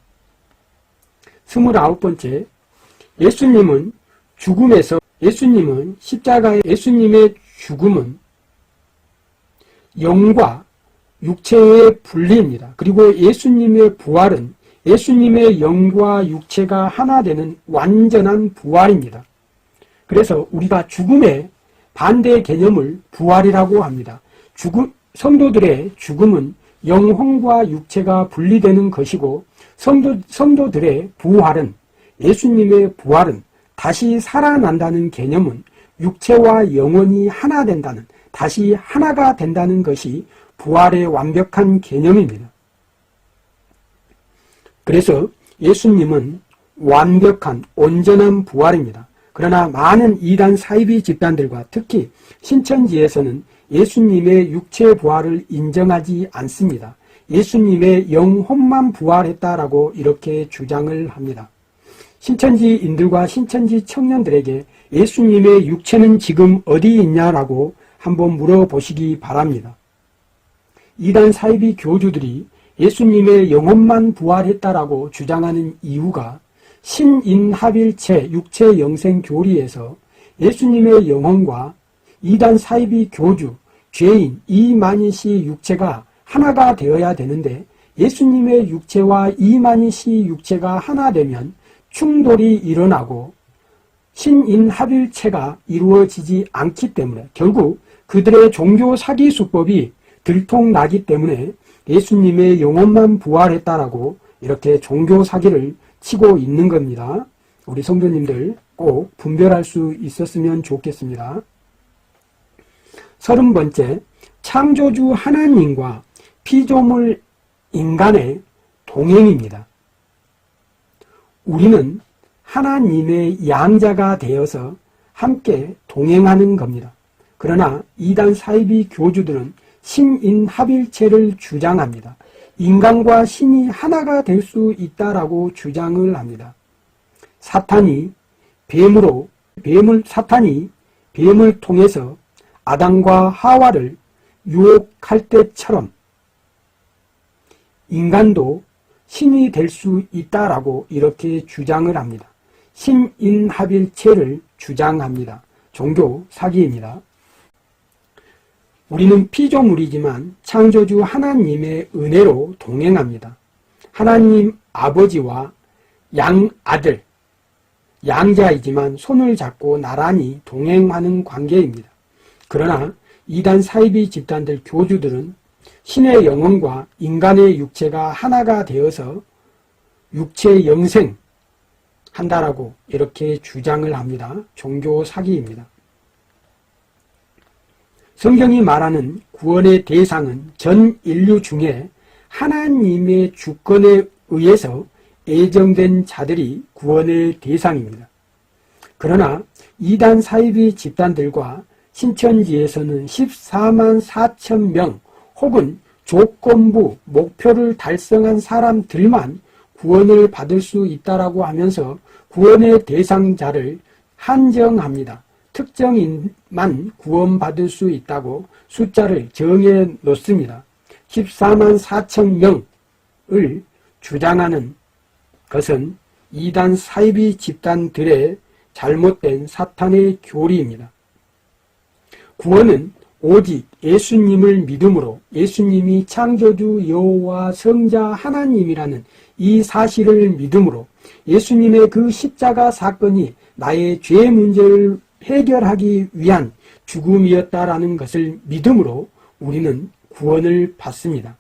29번째, 예수님은 십자가의 예수님의 죽음은 영과 육체의 분리입니다. 그리고 예수님의 부활은 예수님의 영과 육체가 하나 되는 완전한 부활입니다. 그래서 우리가 죽음의 반대 개념을 부활이라고 합니다. 성도들의 죽음은 영혼과 육체가 분리되는 것이고 성도들의 부활은, 예수님의 부활은 다시 살아난다는 개념은 육체와 영혼이 하나 된다는, 다시 하나가 된다는 것이 부활의 완벽한 개념입니다. 그래서 예수님은 완벽한 온전한 부활입니다. 그러나 많은 이단 사이비 집단들과 특히 신천지에서는 예수님의 육체 부활을 인정하지 않습니다. 예수님의 영혼만 부활했다라고 이렇게 주장을 합니다. 신천지인들과 신천지 청년들에게 예수님의 육체는 지금 어디 있냐라고 한번 물어보시기 바랍니다. 이단 사이비 교주들이 예수님의 영혼만 부활했다라고 주장하는 이유가 신인합일체 육체 영생 교리에서 예수님의 영혼과 이단 사이비 교주, 죄인 이만희씨 육체가 하나가 되어야 되는데 예수님의 육체와 이만희씨 육체가 하나 되면 충돌이 일어나고 신인합일체가 이루어지지 않기 때문에 결국 그들의 종교 사기 수법이 들통나기 때문에 예수님의 영혼만 부활했다라고 이렇게 종교 사기를 치고 있는 겁니다. 우리 성도님들 꼭 분별할 수 있었으면 좋겠습니다. 30번째, 창조주 하나님과 피조물 인간의 동행입니다. 우리는 하나님의 양자가 되어서 함께 동행하는 겁니다. 그러나 이단 사이비 교주들은 신인합일체를 주장합니다. 인간과 신이 하나가 될 수 있다라고 주장을 합니다. 사탄이 뱀을 통해서 아담과 하와를 유혹할 때처럼 인간도 신이 될 수 있다라고 이렇게 주장을 합니다. 신인합일체를 주장합니다. 종교 사기입니다. 우리는 피조물이지만 창조주 하나님의 은혜로 동행합니다. 하나님 아버지와 양아들, 양자이지만 손을 잡고 나란히 동행하는 관계입니다. 그러나 이단 사이비 집단들 교주들은 신의 영혼과 인간의 육체가 하나가 되어서 육체 영생 한다라고 이렇게 주장을 합니다. 종교 사기입니다. 성경이 말하는 구원의 대상은 전 인류 중에 하나님의 주권에 의해서 예정된 자들이 구원의 대상입니다. 그러나 이단 사이비 집단들과 신천지에서는 14만 4천 명 혹은 조건부 목표를 달성한 사람들만 구원을 받을 수 있다라고 하면서 구원의 대상자를 한정합니다. 특정인만 구원받을 수 있다고 숫자를 정해 놓습니다. 14만 4천 명을 주장하는 것은 이단 사이비 집단들의 잘못된 사탄의 교리입니다. 구원은 오직 예수님을 믿음으로 예수님이 창조주 여호와 성자 하나님이라는 이 사실을 믿음으로 예수님의 그 십자가 사건이 나의 죄 문제를 해결하기 위한 죽음이었다라는 것을 믿음으로 우리는 구원을 받습니다.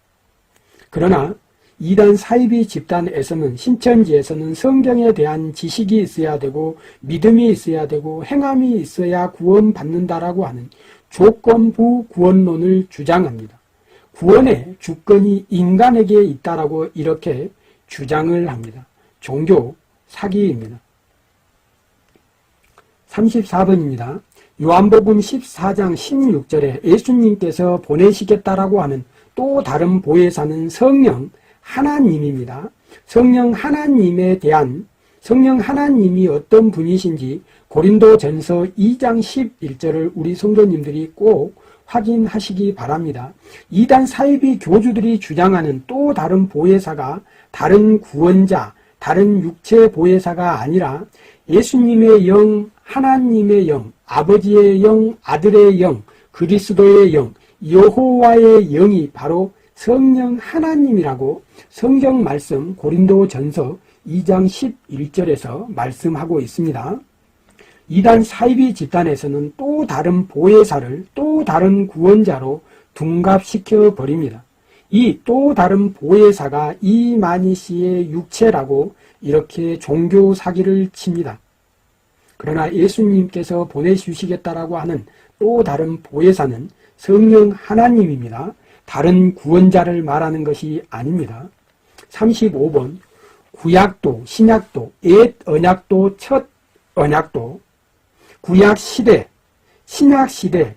그러나 이단 사이비 집단에서는 신천지에서는 성경에 대한 지식이 있어야 되고 믿음이 있어야 되고 행함이 있어야 구원받는다라고 하는 조건부 구원론을 주장합니다. 구원의 주권이 인간에게 있다라고 이렇게 주장을 합니다. 종교 사기입니다. 34번입니다. 요한복음 14장 16절에 예수님께서 보내시겠다라고 하는 또 다른 보혜사는 성령 하나님입니다. 성령 하나님에 대한 성령 하나님이 어떤 분이신지 고린도전서 2장 11절을 우리 성도님들이 꼭 확인하시기 바랍니다. 이단 사이비 교주들이 주장하는 또 다른 보혜사가 다른 구원자, 다른 육체 보혜사가 아니라 예수님의 영, 하나님의 영, 아버지의 영, 아들의 영, 그리스도의 영, 여호와의 영이 바로 성령 하나님이라고 성경 말씀 고린도전서 2장 11절에서 말씀하고 있습니다. 이단 사이비 집단에서는 또 다른 보혜사를 또 다른 구원자로 둔갑시켜 버립니다. 이 또 다른 보혜사가 이만희 씨의 육체라고 이렇게 종교 사기를 칩니다. 그러나 예수님께서 보내주시겠다라고 하는 또 다른 보혜사는 성령 하나님입니다. 다른 구원자를 말하는 것이 아닙니다. 35번 구약도 신약도 옛 언약도 첫 언약도 구약 시대 신약 시대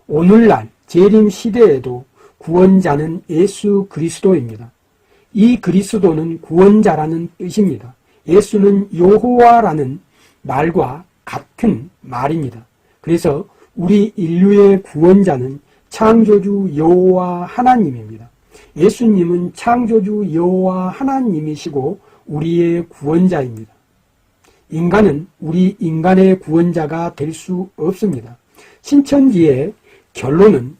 오늘날 재림 시대에도 구원자는 예수 그리스도입니다. 이 그리스도는 구원자라는 뜻입니다. 예수는 여호와라는 말과 같은 말입니다. 그래서 우리 인류의 구원자는 창조주 여호와 하나님입니다. 예수님은 창조주 여호와 하나님이시고 우리의 구원자입니다. 인간은 우리 인간의 구원자가 될 수 없습니다. 신천지의 결론은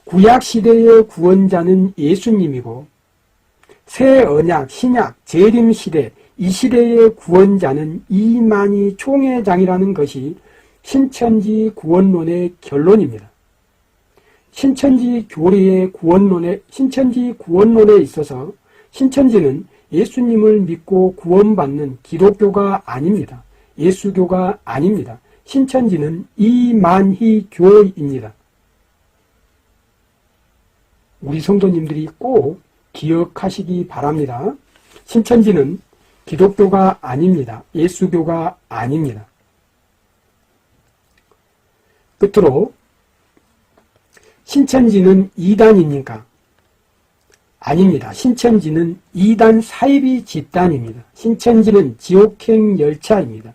구약시대의 구원자는 예수님이고 새 언약, 신약, 재림시대 이 시대의 구원자는 이만희 총회장이라는 것이 신천지 구원론의 결론입니다. 신천지 교리의 신천지 구원론에 있어서 신천지는 예수님을 믿고 구원받는 기독교가 아닙니다. 예수교가 아닙니다. 신천지는 이만희 교입니다. 우리 성도님들이 꼭 기억하시기 바랍니다. 신천지는 기독교가 아닙니다. 예수교가 아닙니다. 끝으로 신천지는 이단입니까? 아닙니다. 신천지는 이단 사이비 집단입니다. 신천지는 지옥행 열차입니다.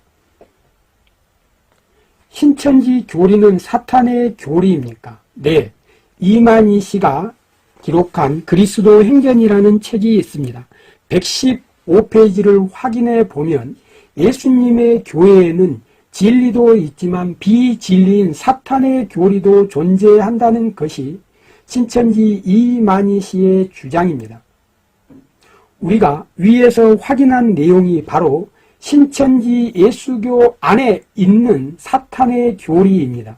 신천지 교리는 사탄의 교리입니까? 네. 이만희 씨가 기록한 그리스도 행전이라는 책이 있습니다. 115페이지를 확인해 보면 예수님의 교회에는 진리도 있지만 비진리인 사탄의 교리도 존재한다는 것이 신천지 이만희 씨의 주장입니다. 우리가 위에서 확인한 내용이 바로 신천지 예수교 안에 있는 사탄의 교리입니다.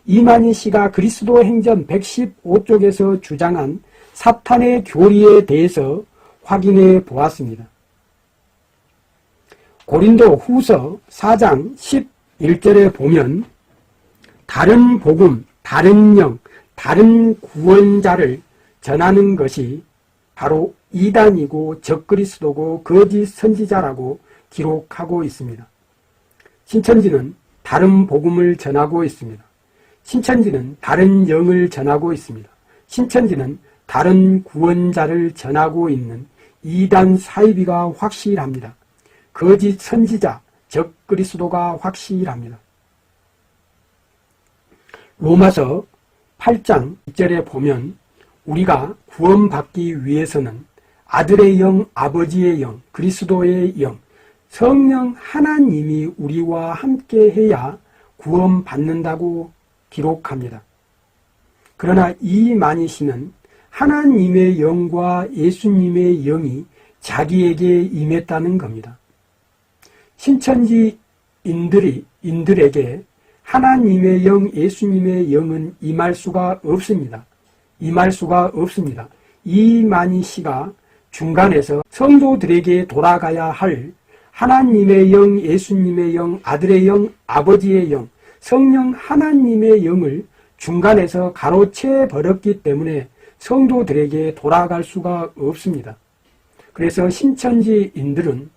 이만희 씨가 그리스도 행전 115쪽에서 주장한 사탄의 교리에 대해서 확인해 보았습니다. 고린도 후서 4장 11절에 보면 다른 복음, 다른 영, 다른 구원자를 전하는 것이 바로 이단이고 적그리스도고 거짓 선지자라고 기록하고 있습니다. 신천지는 다른 복음을 전하고 있습니다. 신천지는 다른 영을 전하고 있습니다. 신천지는 다른 구원자를 전하고 있는 이단 사이비가 확실합니다. 거짓 선지자, 적그리스도가 확실합니다. 로마서 8장 1절에 보면 우리가 구원받기 위해서는 아들의 영, 아버지의 영, 그리스도의 영, 성령 하나님이 우리와 함께 해야 구원받는다고 기록합니다. 그러나 이만희 씨는 하나님의 영과 예수님의 영이 자기에게 임했다는 겁니다. 신천지 인들에게 하나님의 영, 예수님의 영은 임할 수가 없습니다. 임할 수가 없습니다. 이만희 씨가 중간에서 성도들에게 돌아가야 할 하나님의 영, 예수님의 영, 아들의 영, 아버지의 영, 성령 하나님의 영을 중간에서 가로채 버렸기 때문에 성도들에게 돌아갈 수가 없습니다. 그래서 신천지인들은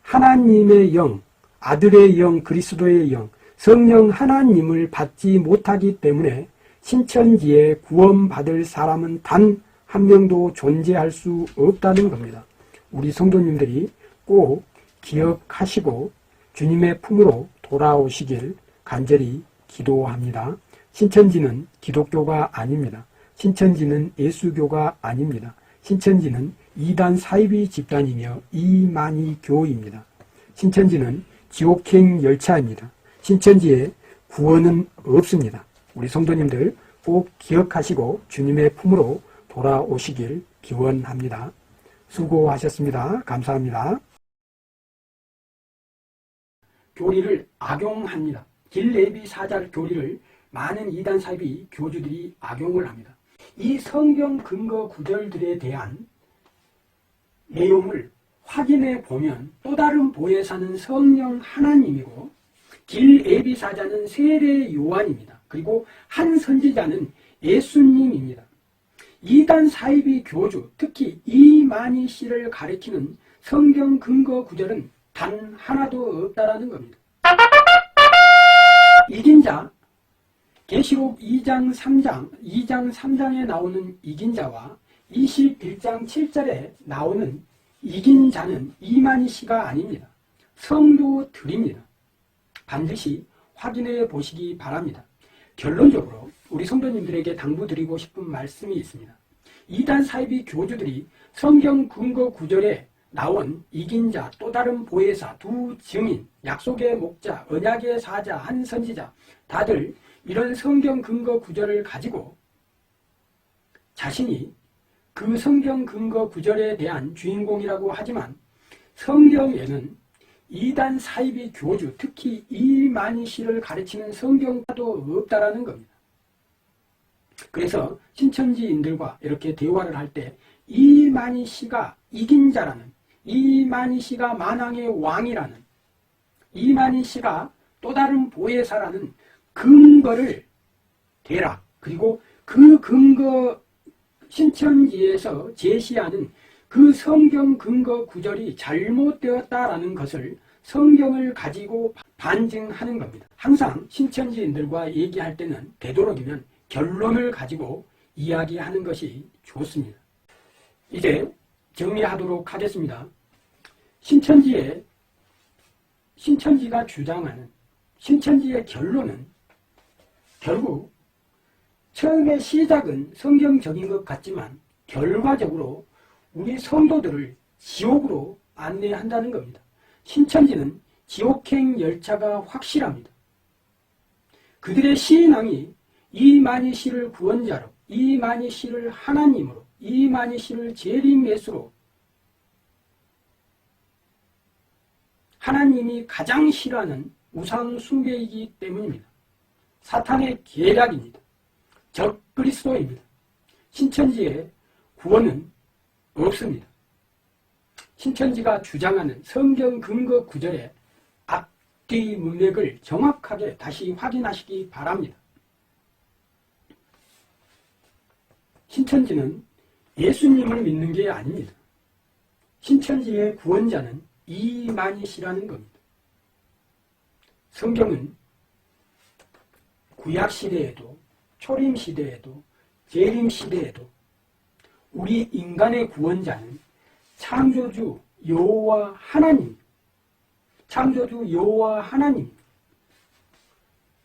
하나님의 영, 아들의 영, 그리스도의 영, 성령 하나님을 받지 못하기 때문에 신천지에 구원받을 사람은 단 한 명도 존재할 수 없다는 겁니다. 우리 성도님들이 꼭 기억하시고 주님의 품으로 돌아오시길 간절히 기도합니다. 신천지는 기독교가 아닙니다. 신천지는 예수교가 아닙니다. 신천지는 이단 사이비 집단이며 이만희 교입니다. 신천지는 지옥행 열차입니다. 신천지에 구원은 없습니다. 우리 성도님들 꼭 기억하시고 주님의 품으로 돌아오시길 기원합니다. 수고하셨습니다. 감사합니다. 교리를 악용합니다. 길레비 사절 교리를 많은 이단 사이비 교주들이 악용을 합니다. 이 성경 근거 구절들에 대한 내용을 확인해 보면 또 다른 보혜사는 성령 하나님이고 길에비 사자는 세례 요한입니다. 그리고 한 선지자는 예수님입니다. 이단 사이비 교주, 특히 이만희 씨를 가리키는 성경 근거 구절은 단 하나도 없다라는 겁니다. 이긴 자, 계시록 2장 3장에 나오는 이긴 자와 21장 7절에 나오는 이긴 자는 이만희 씨가 아닙니다. 성도들입니다. 반드시 확인해 보시기 바랍니다. 결론적으로 우리 성도님들에게 당부드리고 싶은 말씀이 있습니다. 이단 사이비 교주들이 성경 근거 구절에 나온 이긴 자, 또 다른 보혜사, 두 증인, 약속의 목자, 언약의 사자, 한 선지자, 다들 이런 성경 근거 구절을 가지고 자신이 그 성경 근거 구절에 대한 주인공이라고 하지만 성경에는 이단 사이비 교주, 특히 이만희 씨를 가르치는 성경도 없다라는 겁니다. 그래서 신천지인들과 이렇게 대화를 할 때 이만희 씨가 이긴 자라는, 이만희 씨가 만왕의 왕이라는, 이만희 씨가 또 다른 보혜사라는 근거를 대라. 그리고 그 근거 신천지에서 제시하는 그 성경 근거 구절이 잘못되었다라는 것을 성경을 가지고 반증하는 겁니다. 항상 신천지인들과 얘기할 때는 되도록이면 결론을 가지고 이야기하는 것이 좋습니다. 이제 정리하도록 하겠습니다. 신천지가 주장하는 신천지의 결론은 결국 처음에 시작은 성경적인 것 같지만 결과적으로 우리 성도들을 지옥으로 안내한다는 겁니다. 신천지는 지옥행 열차가 확실합니다. 그들의 신앙이 이만희 씨를 구원자로, 이만희 씨를 하나님으로, 이만희 씨를 재림 예수로 하나님이 가장 싫어하는 우상 숭배이기 때문입니다. 사탄의 계략입니다. 적 그리스도입니다. 신천지의 구원은 없습니다. 신천지가 주장하는 성경 근거 구절의 앞뒤 문맥을 정확하게 다시 확인하시기 바랍니다. 신천지는 예수님을 믿는 게 아닙니다. 신천지의 구원자는 이만희 씨라는 겁니다. 성경은 구약시대에도 초림시대에도 재림시대에도 우리 인간의 구원자는 창조주 여호와 하나님, 창조주 여호와 하나님,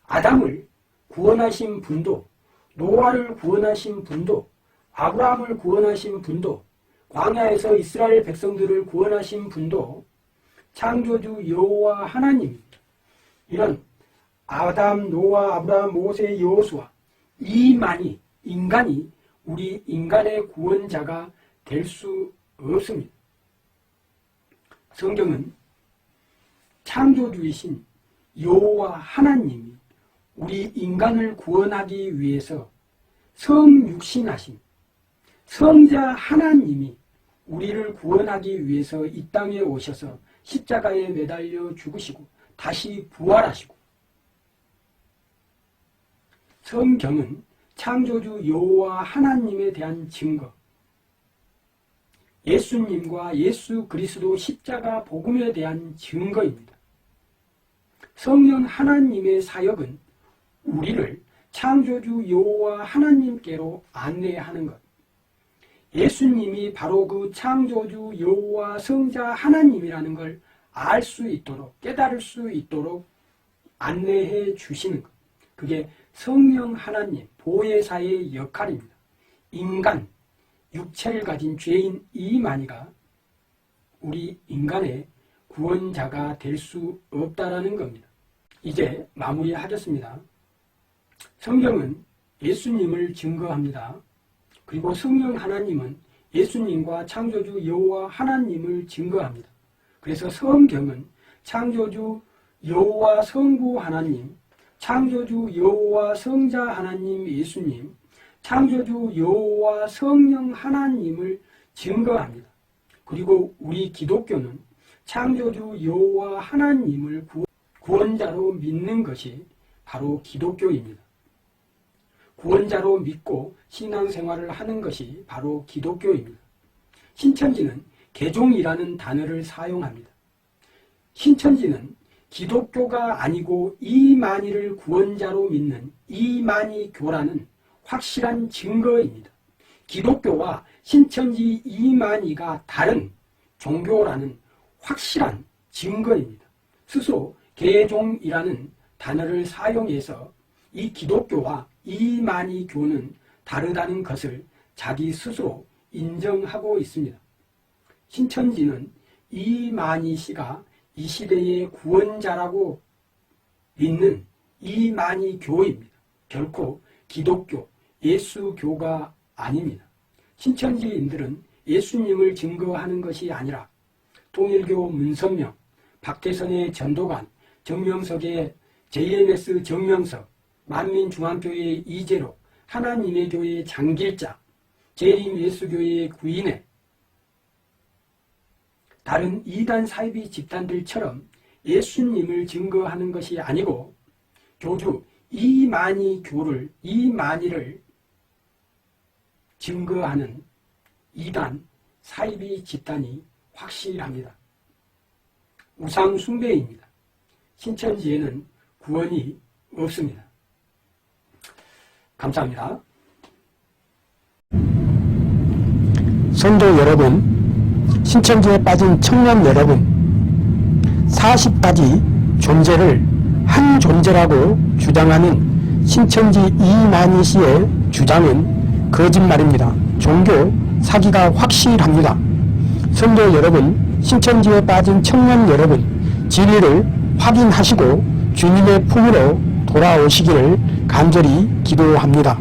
아담을 구원하신 분도, 노아를 구원하신 분도, 아브라함을 구원하신 분도, 광야에서 이스라엘 백성들을 구원하신 분도 창조주 여호와 하나님입니다. 이런 아담, 노아, 아브라함, 모세, 여호수아 이만희 인간이 우리 인간의 구원자가 될 수 없습니다. 성경은 창조주이신 여호와 하나님이 우리 인간을 구원하기 위해서 성육신하신 성자 하나님이 우리를 구원하기 위해서 이 땅에 오셔서 십자가에 매달려 죽으시고 다시 부활하시고, 성경은 창조주 여호와 하나님에 대한 증거, 예수님과 예수 그리스도 십자가 복음에 대한 증거입니다. 성령 하나님의 사역은 우리를 창조주 여호와 하나님께로 안내하는 것, 예수님이 바로 그 창조주 여호와 성자 하나님이라는 걸 알 수 있도록, 깨달을 수 있도록 안내해 주시는 것, 그게 성령 하나님 보혜사의 역할입니다. 인간, 육체를 가진 죄인 이만희가 우리 인간의 구원자가 될 수 없다라는 겁니다. 이제 마무리하겠습니다. 성경은 예수님을 증거합니다. 그리고 성령 하나님은 예수님과 창조주 여호와 하나님을 증거합니다. 그래서 성경은 창조주 여호와 성부 하나님, 창조주 여호와 성자 하나님 예수님, 창조주 여호와 성령 하나님을 증거합니다. 그리고 우리 기독교는 창조주 여호와 하나님을 구원자로 믿는 것이 바로 기독교입니다. 구원자로 믿고 신앙생활을 하는 것이 바로 기독교입니다. 신천지는 개종이라는 단어를 사용합니다. 신천지는 기독교가 아니고 이만희를 구원자로 믿는 이만희교라는 확실한 증거입니다. 기독교와 신천지 이만희가 다른 종교라는 확실한 증거입니다. 스스로 개종이라는 단어를 사용해서 이 기독교와 이만희교는 다르다는 것을 자기 스스로 인정하고 있습니다. 신천지는 이만희 씨가 이 시대의 구원자라고 믿는 이만희교입니다. 결코 기독교, 예수교가 아닙니다. 신천지인들은 예수님을 증거하는 것이 아니라 통일교 문선명, 박태선의 전도관, 정명석의 JMS 정명석, 만민중앙교회의 이재로, 하나님의 교회의 장길자, 재림예수교회의 구인회, 다른 이단 사이비 집단들처럼 예수님을 증거하는 것이 아니고 교주 이만희교를, 이만희를 증거하는 이단 사이비 집단이 확실합니다. 우상 숭배입니다. 신천지에는 구원이 없습니다. 감사합니다. 성도 여러분, 신천지에 빠진 청년 여러분, 40가지 존재를 한 존재라고 주장하는 신천지 이만희 씨의 주장은 거짓말입니다. 종교 사기가 확실합니다. 성도 여러분, 신천지에 빠진 청년 여러분, 진리를 확인하시고 주님의 품으로 돌아오시기를 간절히 기도합니다.